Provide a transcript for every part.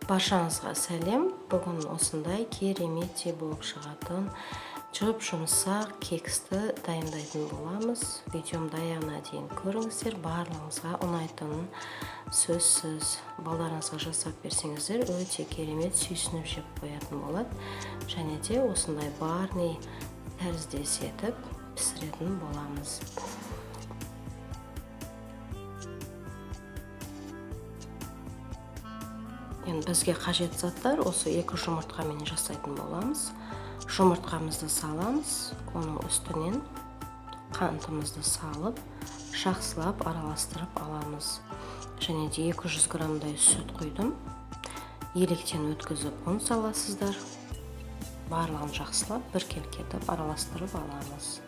Баршаңызға сәлем. Бүгін осындай кереметтей болып шығатын жұмсақ кексті дайындайтын боламыз. Видеомды аяғына дейін көріңіздер. Барлығыңызға ұнайтынын сөзсіз. Балдарыңызға жасап берсеңіздер, өте керемет сүйсініп жеп қоятын болады. Және де осындай барни тәріздес етіп пісіретін боламыз. Бізге қажет заттар осы 2 жұмыртқамен жасайтын боламыз. Жұмыртқамызды саламыз, оның үстінен қантымызды салып, жақсылап араластырып аламыз. Және де 200 граммдай сүт құйдым. Електен өткізіп ұн саласыздар. Барлығын жақсылап біркелкетіп араластырып аламыз.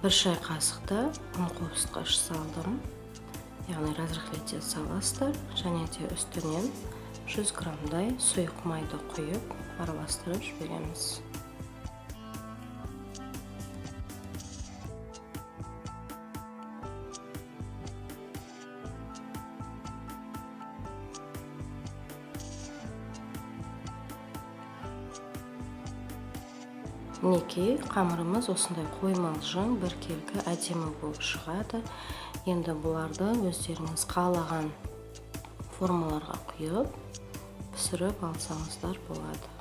Бір шай қасықта ұн қосқыш салдым. Яғни разрыхлите саласыздар. Және де үстінен 100 граммдай сұйық майды құйып араластырып жібереміз. Мінекей, қамырымыз осындай қоймалжың, біркелкі әдемі болып шығады. Енді бұларды өздеріңіз қалаған формаларға құйып, пісіріп алсаңыздар болады.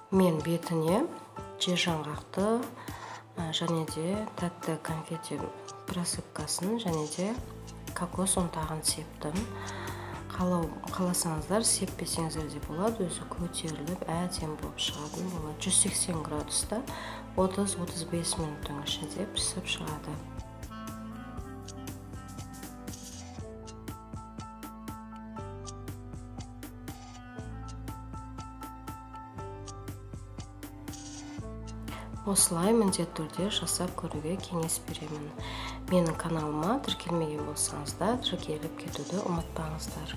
Мен бетіне жержаңғақты және де тәтті конфети просыпкасын және де кокос ұнтағын септім. Қаласаңыздар сеппесеңіздер де болады, өзі көтеріліп әдемі болып шығатын болады. 180 градуста 30-35 минуттың ішінде пісіп шығады. Осылай міндетті түрде жасап көруге кеңес беремін. Менің каналыма тіркелмеген болсаңыздар, тіркеліп кетуді ұмытпаңыздар.